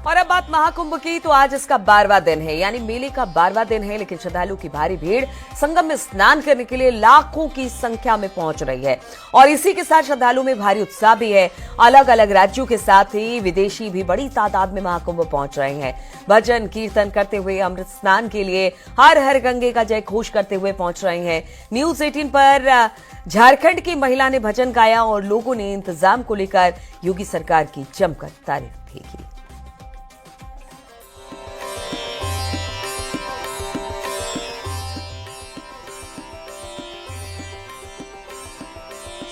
और अब बात महाकुंभ की, तो आज इसका 12वां दिन है, यानी मेले का 12वां दिन है। लेकिन श्रद्धालु की भारी भीड़ संगम में स्नान करने के लिए लाखों की संख्या में पहुंच रही है और इसी के साथ श्रद्धालु में भारी उत्साह भी है। अलग अलग राज्यों के साथ ही विदेशी भी बड़ी तादाद में महाकुंभ पहुंच रहे हैं। भजन कीर्तन करते हुए अमृत स्नान के लिए हर हर गंगे का जय घोष करते हुए पहुंच रहे हैं। न्यूज 18 पर झारखंड की महिला ने भजन गाया और लोगों ने इंतजाम को लेकर योगी सरकार की जमकर तारीफ भी की।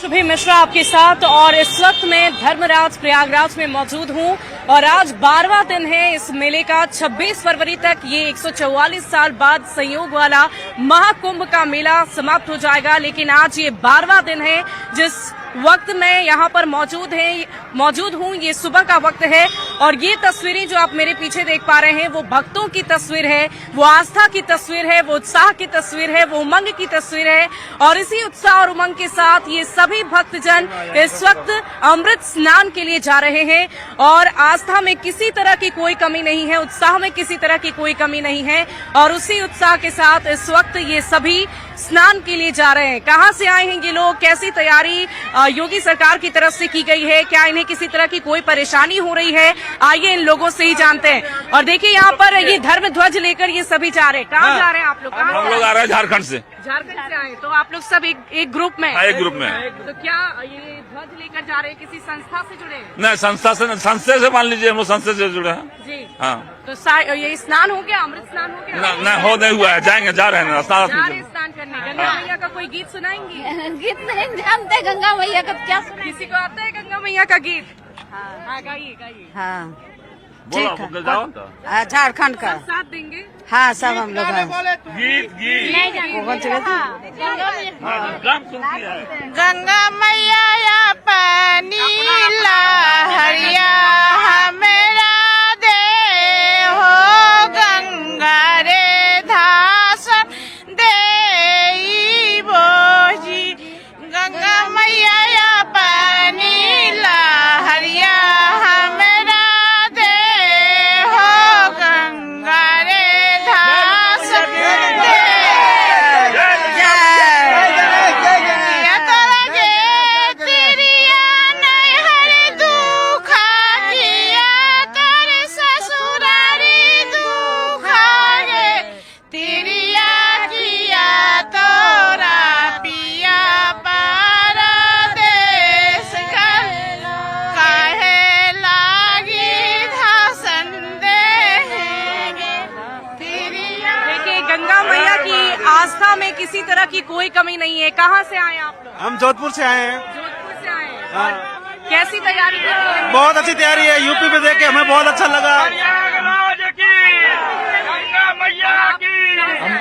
शुभी मिश्रा आपके साथ और इस वक्त मैं धर्मराज प्रयागराज में मौजूद हूं और आज 12वां दिन है इस मेले का। 26 फरवरी तक ये 144 साल बाद संयोग वाला महाकुंभ का मेला समाप्त हो जाएगा। लेकिन आज ये 12वां दिन है। जिस वक्त मैं यहाँ पर मौजूद हूँ ये सुबह का वक्त है और ये तस्वीरें जो आप मेरे पीछे देख पा रहे हैं वो भक्तों की तस्वीर है, वो आस्था की तस्वीर है, वो उत्साह की तस्वीर है, वो उमंग की तस्वीर है। और इसी उत्साह और उमंग के साथ ये सभी भक्तजन इस वक्त अमृत स्नान के लिए जा रहे हैं और आस्था में किसी तरह की कोई कमी नहीं है, उत्साह में किसी तरह की कोई कमी नहीं है। और उसी उत्साह के साथ इस वक्त ये सभी स्नान के लिए जा रहे हैं। कहां से आए हैं ये लोग, कैसी तैयारी योगी सरकार की तरफ से की गई है, क्या इन्हें किसी तरह की कोई परेशानी हो रही है, आइए इन लोगों से ही जानते हैं। और देखिए यहाँ पर ये धर्म ध्वज लेकर ये सभी जा रहे हैं। कहाँ जा रहे हैं आप लोग? हम लोग आ रहे हैं झारखंड से। झारखंड से आए तो आप लोग सब एक ग्रुप में? एक ग्रुप में। तो क्या ये ध्वज लेकर जा रहे हैं, किसी संस्था से जुड़े हैं? नहीं, संस्था से मान लीजिए, हम लोग संस्था से जुड़े हैं जी। हाँ। तो ये स्नान हो गया, अमृत स्नान हो गया? नहीं हुआ है, जाएंगे, जा रहे हैं स्नान करने। गंगा मैया का कोई गीत सुनाएंगी? गीत नहीं जानते गंगा मैया का, क्या किसी को आता है गंगा मैया का गीत? हाँ गाइए गाइए। हाँ ठीक है। झारखंड का साथ देंगे? हाँ सब हम लोग हैं। गीत गंगा मैया पानी लहरिया मेरा दे हो, गंगा रे धास दे बोझी, गंगा मैया पानी लहरिया मेरा दे हो, गंगा रे धास दे किसी तरह की कोई कमी नहीं है। कहाँ से आए आप लोग? हम जोधपुर से आए हैं। जोधपुर से आए हैं। और कैसी तैयारी कर रहे हैं? बहुत अच्छी तैयारी है। यूपी में देख के हमें बहुत अच्छा लगा।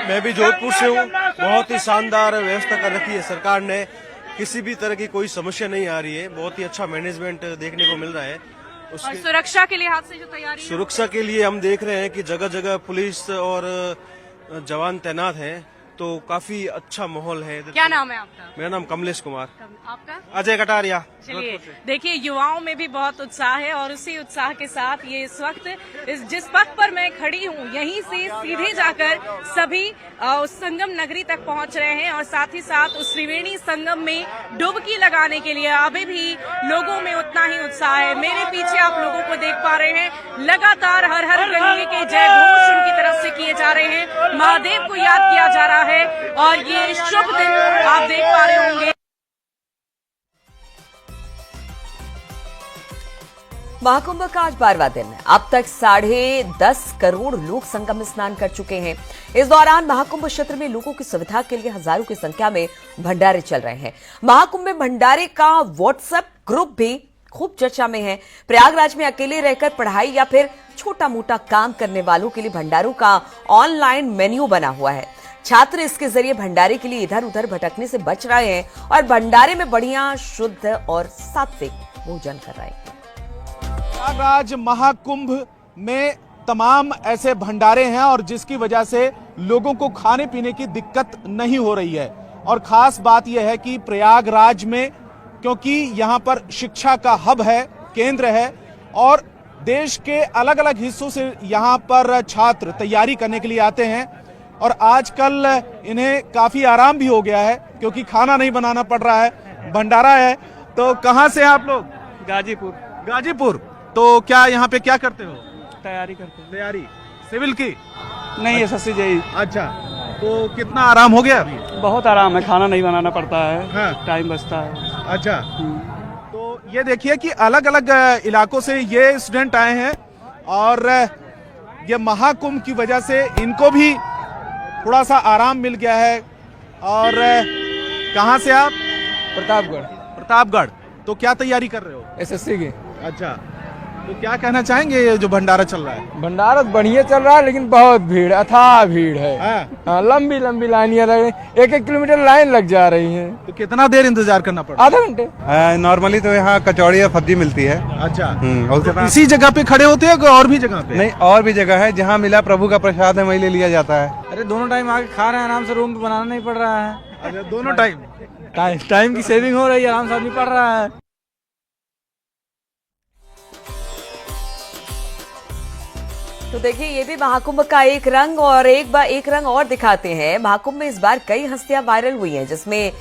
मैं भी जोधपुर से हूँ। बहुत ही शानदार व्यवस्था कर रखी है सरकार ने, किसी भी तरह की कोई समस्या नहीं आ रही है। बहुत ही अच्छा मैनेजमेंट देखने को मिल रहा है। और सुरक्षा के लिहाज से जो तैयारी, सुरक्षा के लिए हम देख रहे हैं कि जगह जगह पुलिस और जवान तैनात हैं, तो काफी अच्छा माहौल है। क्या नाम है आपका? मेरा नाम कमलेश कुमार। आपका? अजय कटारिया। चलिए देखिए, युवाओं में भी बहुत उत्साह है और उसी उत्साह के साथ ये इस वक्त जिस पथ पर मैं खड़ी हूँ यहीं से सीधे जाकर सभी उस संगम नगरी तक पहुँच रहे हैं और साथ ही साथ उस त्रिवेणी संगम में डुबकी लगाने के लिए अभी भी लोगों में उतना ही उत्साह है। मेरे पीछे आप लोगों को देख पा रहे हैं, लगातार हर हर गंगे के जय घोष उनकी तरफ से किए जा रहे हैं, महादेव को याद किया जा रहा है और ये शुभ दिन आप देख पा रहे होंगे। महाकुंभ का आज 12वां दिन है। अब तक 10.5 करोड़ लोग संगम में स्नान कर चुके हैं। इस दौरान महाकुंभ क्षेत्र में लोगों की सुविधा के लिए हजारों की संख्या में भंडारे चल रहे हैं। महाकुंभ में भंडारे का व्हाट्सएप ग्रुप भी खूब चर्चा में है। प्रयागराज में अकेले रहकर पढ़ाई या फिर छोटा मोटा काम करने वालों के लिए भंडारों का ऑनलाइन मेन्यू बना हुआ है। छात्र इसके जरिए भंडारे के लिए इधर उधर भटकने से बच रहे हैं और भंडारे में बढ़िया, शुद्ध और सात्विक भोजन कर रहे हैं। प्रयागराज महाकुंभ में तमाम ऐसे भंडारे हैं और जिसकी वजह से लोगों को खाने पीने की दिक्कत नहीं हो रही है। और खास बात यह है कि प्रयागराज में, क्योंकि यहाँ पर शिक्षा का हब है, केंद्र है और देश के अलग अलग हिस्सों से यहाँ पर छात्र तैयारी करने के लिए आते हैं और आजकल इन्हें काफी आराम भी हो गया है क्योंकि खाना नहीं बनाना पड़ रहा है, भंडारा है। तो कहाँ से हैं आप लोग? गाजीपुर। गाजीपुर। तो क्या यहाँ पे क्या करते हो? तैयारी करते हैं। तैयारी सिविल की? नहीं, SSC JEE। अच्छा, तो कितना आराम हो गया अभी? बहुत आराम है, खाना नहीं बनाना पड़ता है। हाँ। टाइम बचता है। अच्छा, तो ये देखिए कि अलग अलग इलाकों से ये स्टूडेंट आए हैं और ये महाकुंभ की वजह से इनको भी थोड़ा सा आराम मिल गया है। और कहाँ से आप? प्रतापगढ़। प्रतापगढ़। तो क्या तैयारी कर रहे हो? SSC की। अच्छा, तो क्या कहना चाहेंगे ये जो भंडारा चल रहा है? भंडारा बढ़िया चल रहा है लेकिन बहुत भीड़, अथाह भीड़ है। हाँ। लंबी लंबी लाइनियां लग रही, 1-1 किलोमीटर लाइन लग जा रही है। तो कितना देर इंतजार करना पड़ा? आधा घंटे। नॉर्मली तो यहाँ कचौड़ी और सब्जी मिलती है। अच्छा, और इसी जगह पे खड़े होते हैं और भी जगह पे? नहीं, और भी जगह है जहाँ मिला प्रभु का प्रसाद है वही ले लिया जाता है। अरे दोनों टाइम आके खा रहे हैं आराम से, रूम पे बनाना नहीं पड़ रहा है। अच्छा, दोनों टाइम की सेविंग हो रही है, आराम से आदमी पड़ रहा है। तो देखिए, ये भी महाकुंभ का एक रंग और एक रंग और दिखाते हैं। महाकुंभ में इस बार कई हस्तियां वायरल हुई हैं, जिसमें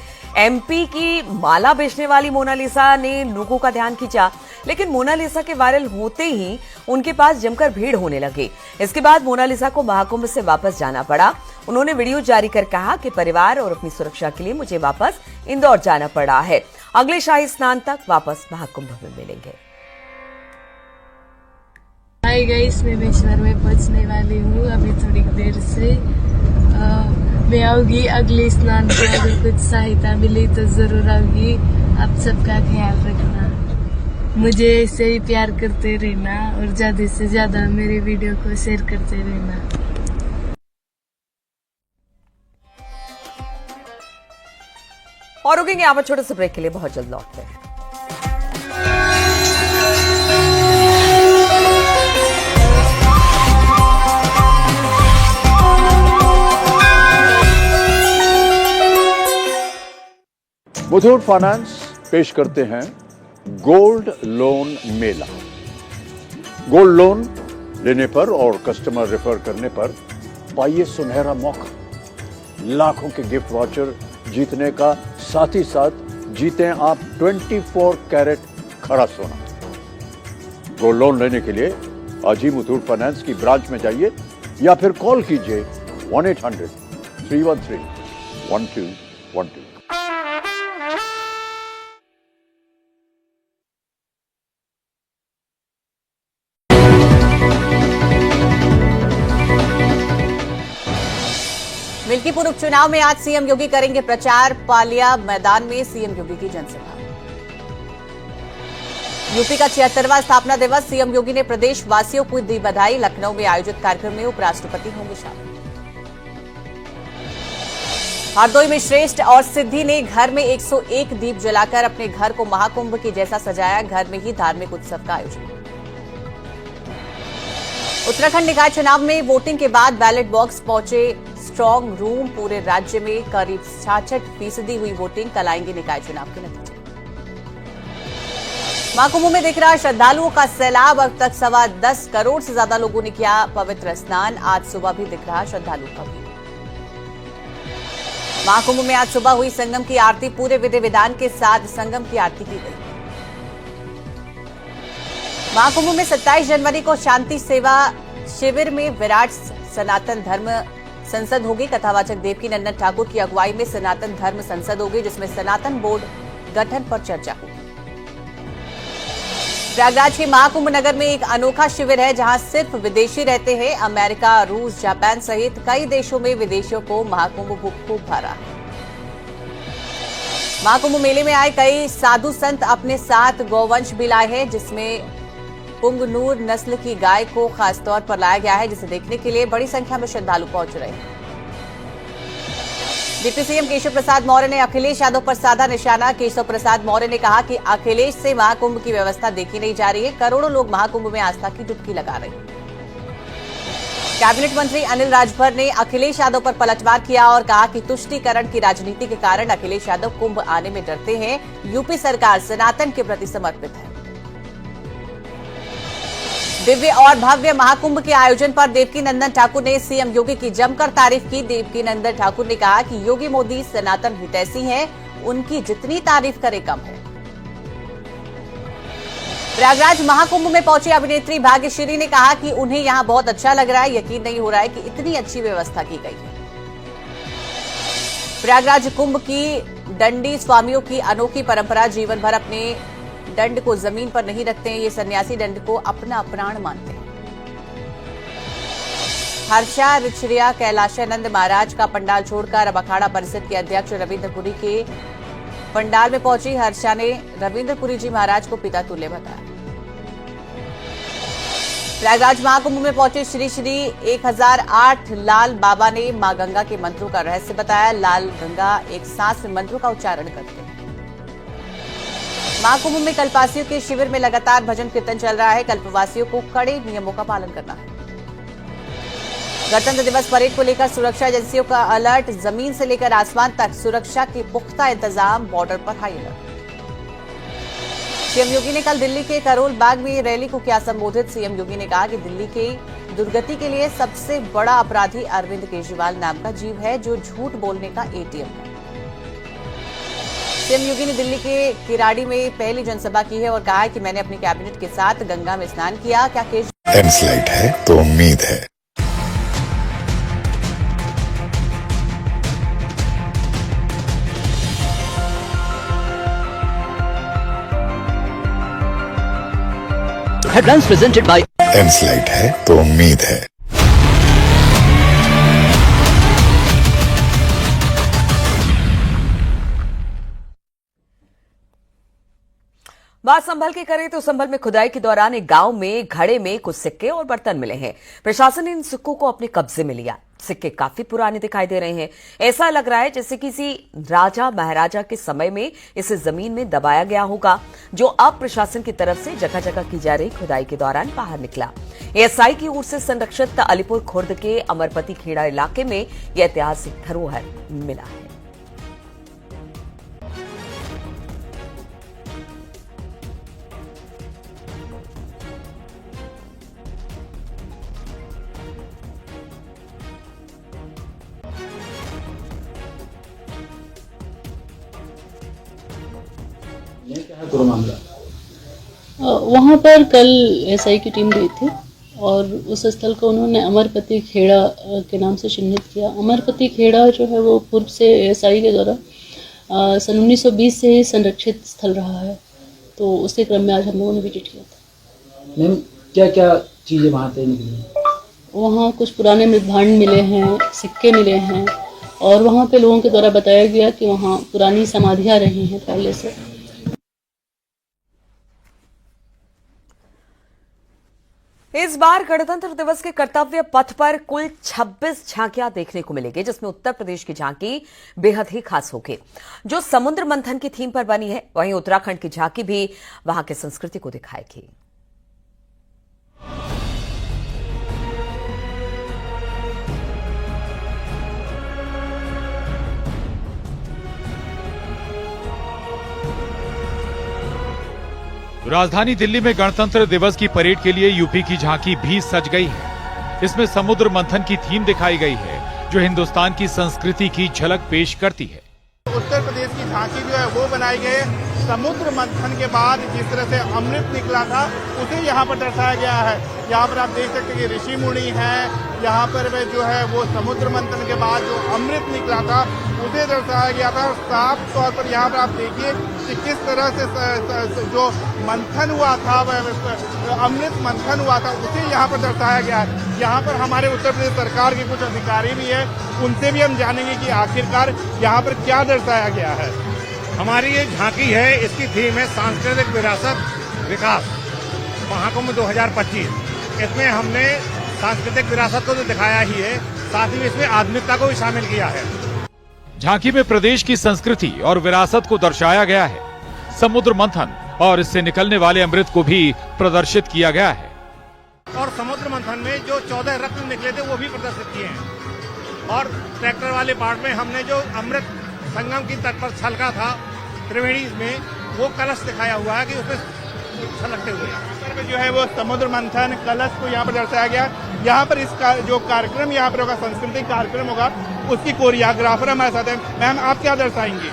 MP की माला बेचने वाली मोनालिसा ने लोगों का ध्यान खींचा। लेकिन मोनालिसा के वायरल होते ही उनके पास जमकर भीड़ होने लगी। इसके बाद मोनालिसा को महाकुंभ से वापस जाना पड़ा। उन्होंने वीडियो जारी कर कहा कि परिवार और अपनी सुरक्षा के लिए मुझे वापस इंदौर जाना पड़ा है। अगले शाही स्नान तक वापस महाकुंभ में मिलेंगे। हाय गाइस, मैं बेशवर में पहुंचने वाली हूँ अभी थोड़ी देर से। मैं आऊंगी अगले स्नान पे, अगर कुछ सहायता मिली तो जरूर आऊंगी। आप सबका ख्याल रखना, मुझे ऐसे ही प्यार करते रहना और ज्यादा से ज्यादा मेरे वीडियो को शेयर करते रहना। और रुकेंगे यहाँ पर छोटे से ब्रेक के लिए, बहुत जल्द लौटते हैं। मुथूट फाइनेंस पेश करते हैं गोल्ड लोन मेला। गोल्ड लोन लेने पर और कस्टमर रेफर करने पर पाइए सुनहरा मौका, लाखों के गिफ्ट वाउचर जीतने का, साथ ही साथ जीतें आप 24 कैरेट खरा सोना। गोल्ड लोन लेने के लिए आज ही मुथूट फाइनेंस की ब्रांच में जाइए या फिर कॉल कीजिए 1-800-313-1212। मिल्कीपुर उपचुनाव में आज सीएम योगी करेंगे प्रचार। पालिया मैदान में सीएम योगी की जनसभा। यूपी का 76वां स्थापना दिवस, सीएम योगी ने प्रदेश वासियों को दी बधाई। लखनऊ में आयोजित कार्यक्रम में उपराष्ट्रपति होंगे शामिल। हरदोई में श्रेष्ठ और सिद्धि ने घर में 101 दीप जलाकर अपने घर को महाकुंभ के जैसा सजाया। घर में ही धार्मिक उत्सव का आयोजन। उत्तराखंड निकाय चुनाव में वोटिंग के बाद बैलेट बॉक्स पहुंचे स्ट्रांग रूम। पूरे राज्य में करीब 66% हुई वोटिंग। कल आएंगे निकाय चुनाव के नतीजे। महाकुंभ में दिख रहा श्रद्धालुओं का सैलाब। अब तक 10.25 करोड़ से ज्यादा लोगों ने किया पवित्र स्नान। आज सुबह भी दिख रहा श्रद्धालुओं का भीड़। महाकुंभ में आज सुबह हुई संगम की आरती। पूरे विधि विधान के साथ संगम की आरती की गई। महाकुंभ में 27 जनवरी को शांति सेवा शिविर में विराट सनातन धर्म संसद होगी। कथावाचक देवकी नंदन ठाकुर की अगुवाई में सनातन धर्म संसद होगी, जिसमें सनातन बोर्ड गठन पर चर्चा होगी। प्रयागराज के महाकुंभ नगर में एक अनोखा शिविर है, जहां सिर्फ विदेशी रहते हैं। अमेरिका, रूस, जापान सहित कई देशों में विदेशियों को महाकुंभ खूब भरा है। महाकुंभ मेले में आए कई साधु संत अपने साथ गौवंश भी लाए हैं, जिसमें पुंगनूर नस्ल की गाय को खासतौर पर लाया गया है, जिसे देखने के लिए बड़ी संख्या में श्रद्धालु पहुंच रहे हैं। डिप्टी सीएम केशव प्रसाद मौर्य ने अखिलेश यादव पर साधा निशाना। केशव प्रसाद मौर्य ने कहा कि अखिलेश से महाकुंभ की व्यवस्था देखी नहीं जा रही है। करोड़ों लोग महाकुंभ में आस्था की डुबकी लगा रहे हैं। कैबिनेट मंत्री अनिल राजभर ने अखिलेश यादव पर पलटवार किया और कहा कि तुष्टीकरण की राजनीति के कारण अखिलेश यादव कुंभ आने में डरते हैं। यूपी सरकार सनातन के प्रति समर्पित है। दिव्य और भव्य महाकुंभ के आयोजन पर देवकी नंदन ठाकुर ने सीएम योगी की जमकर तारीफ की। देवकी नंदन ठाकुर ने कहा कि योगी मोदी सनातन हितैषी हैं, उनकी जितनी तारीफ करे कम है। प्रयागराज महाकुंभ में पहुंची अभिनेत्री भाग्यश्री ने कहा कि उन्हें यहां बहुत अच्छा लग रहा है, यकीन नहीं हो रहा है कि इतनी अच्छी व्यवस्था की गई है। प्रयागराज कुंभ की दंडी स्वामियों की अनोखी परंपरा, जीवन भर अपने दंड को जमीन पर नहीं रखते हैं, ये सन्यासी दंड को अपना प्राण मानते हैं। हर्षा रिचरिया कैलाशानंद महाराज का पंडाल छोड़कर अब अखाड़ा परिषद के अध्यक्ष रविंद्रपुरी के पंडाल में पहुंची। हर्षा ने रविंद्रपुरी जी महाराज को पिता तुल्य बताया। प्रयागराज महाकुंभ में पहुंचे श्री श्री 1008 लाल बाबा ने मां गंगा के मंत्रों का रहस्य बताया। लाल गंगा एक सांस में मंत्रों का उच्चारण करते हैं। महाकुंभ में कल्पवासियों के शिविर में लगातार भजन कीर्तन चल रहा है। कल्पवासियों को कड़े नियमों का पालन करना है। गणतंत्र दिवस परेड को लेकर सुरक्षा एजेंसियों का अलर्ट, जमीन से लेकर आसमान तक सुरक्षा के पुख्ता इंतजाम, बॉर्डर पर हाई अलर्ट। सीएम योगी ने कल दिल्ली के करोल बाग में रैली को किया संबोधित। सीएम योगी ने कहा कि दिल्ली की दुर्गति के लिए सबसे बड़ा अपराधी अरविंद केजरीवाल नाम का जीव है, जो झूठ बोलने का एटीएम है। सीएम योगी ने दिल्ली के किराड़ी में पहली जनसभा की है और कहा है कि मैंने अपनी कैबिनेट के साथ गंगा में स्नान किया। क्या एमस्लाइट है तो उम्मीद है। Headlines presented by एमस्लाइट है तो उम्मीद है। बात संभल के करें तो संभल में खुदाई के दौरान एक गांव में घड़े में कुछ सिक्के और बर्तन मिले हैं। प्रशासन ने इन सिक्कों को अपने कब्जे में लिया। सिक्के काफी पुराने दिखाई दे रहे हैं। ऐसा लग रहा है जैसे किसी राजा महाराजा के समय में इसे जमीन में दबाया गया होगा, जो अब प्रशासन की तरफ से जगह जगह की जा रही खुदाई के दौरान बाहर निकला। एएसआई की ओर से संरक्षित अलीपुर खुर्द के अमरपति खेड़ा इलाके में यह ऐतिहासिक धरोहर मिला है। वहाँ पर कल एसआई की टीम गई थी और उस स्थल को उन्होंने अमरपति खेड़ा के नाम से चिन्हित किया। अमरपति खेड़ा जो है वो पूर्व से एसआई के द्वारा सन 1920 से ही संरक्षित स्थल रहा है, तो उसी क्रम में आज हम लोगों ने विजिट किया था। मैम क्या क्या चीज़ें वहाँ से निकली? वहाँ कुछ पुराने मृदभांड मिले हैं, सिक्के मिले हैं और वहाँ पे लोगों के द्वारा बताया गया कि वहाँ पुरानी समाधियाँ रही हैं पहले से। इस बार गणतंत्र दिवस के कर्तव्य पथ पर कुल 26 झांकियां देखने को मिलेगी, जिसमें उत्तर प्रदेश की झांकी बेहद ही खास होगी, जो समुद्र मंथन की थीम पर बनी है। वहीं उत्तराखंड की झांकी भी वहां की संस्कृति को दिखाएगी। राजधानी दिल्ली में गणतंत्र दिवस की परेड के लिए यूपी की झांकी भी सज गई है। इसमें समुद्र मंथन की थीम दिखाई गई है, जो हिंदुस्तान की संस्कृति की झलक पेश करती है। उत्तर प्रदेश की झांकी जो है वो बनाई गई समुद्र मंथन के बाद जिस तरह से अमृत निकला था उसे यहाँ पर दर्शाया गया है। यहाँ पर आप देख सकते हैं कि ऋषि मुनि है, यहाँ पर जो है वो समुद्र मंथन के बाद जो अमृत निकला था उसे दर्शाया गया था। साफ तौर पर यहाँ पर आप देखिए कि किस तरह से जो मंथन हुआ था, अमृत मंथन हुआ था, उसे यहाँ पर दर्शाया गया है। यहाँ पर हमारे उत्तर प्रदेश सरकार के कुछ अधिकारी भी है, उनसे भी हम जानेंगे कि आखिरकार यहाँ पर क्या दर्शाया गया है। हमारी ये झांकी है, इसकी थीम है सांस्कृतिक विरासत विकास महाकुंभ 2025। इसमें हमने सांस्कृतिक विरासत को तो दिखाया ही है, साथ ही इसमें आधुनिकता को भी शामिल किया है। झांकी में प्रदेश की संस्कृति और विरासत को दर्शाया गया है। समुद्र मंथन और इससे निकलने वाले अमृत को भी प्रदर्शित किया गया है। और समुद्र मंथन में जो 14 रत्न निकले थे वो भी प्रदर्शित किए हैं। और ट्रैक्टर वाले पार्ट में हमने जो अमृत संगम की तट पर छलका था त्रिवेणी में, वो कलश दिखाया हुआ है कि उसमें छलकते हुए। यहाँ पर जो है वो समुद्र मंथन कलश को यहाँ पर दर्शाया गया। यहाँ पर इसका जो कार्यक्रम यहाँ पर होगा, सांस्कृतिक कार्यक्रम होगा, उसकी कोरियोग्राफर हमारे साथ है। मैम, आप क्या दर्शाएंगी?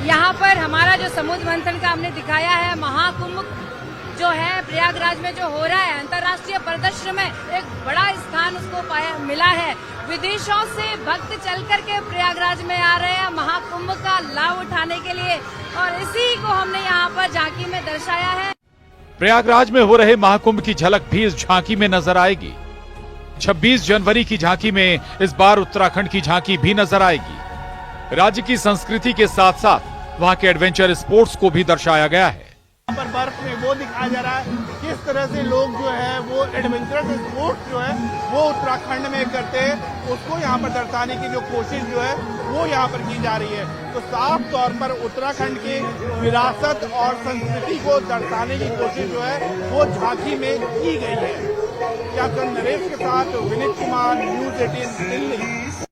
यहाँ पर हमारा जो समुद्र मंथन का हमने दिखाया है, महाकुंभ जो है प्रयागराज में जो हो रहा है, अंतर्राष्ट्रीय परिदृश्य में एक बड़ा स्थान उसको मिला है। विदेशों से भक्त चल करके प्रयागराज में आ रहे हैं महाकुंभ का लाभ उठाने के लिए, और इसी को हमने यहाँ पर झांकी में दर्शाया है। प्रयागराज में हो रहे महाकुंभ की झलक भी इस झांकी में नजर आएगी। 26 जनवरी की झांकी में इस बार उत्तराखंड की झांकी भी नजर आएगी। राज्य की संस्कृति के साथ साथ वहां के एडवेंचर स्पोर्ट्स को भी दर्शाया गया है। यहाँ पर बर्फ में वो दिखाया जा रहा है किस तरह से लोग जो है वो एडवेंचरस स्पोर्ट्स जो है वो उत्तराखंड में करते हैं, उसको यहाँ पर दर्शाने की जो कोशिश जो है वो यहाँ पर की जा रही है। तो साफ तौर पर उत्तराखंड की विरासत और संस्कृति को दर्शाने की कोशिश जो है वो झांकी में की गई है। कैप्टन नरेश के साथ विनीत कुमार, न्यूज़ 18 दिल्ली।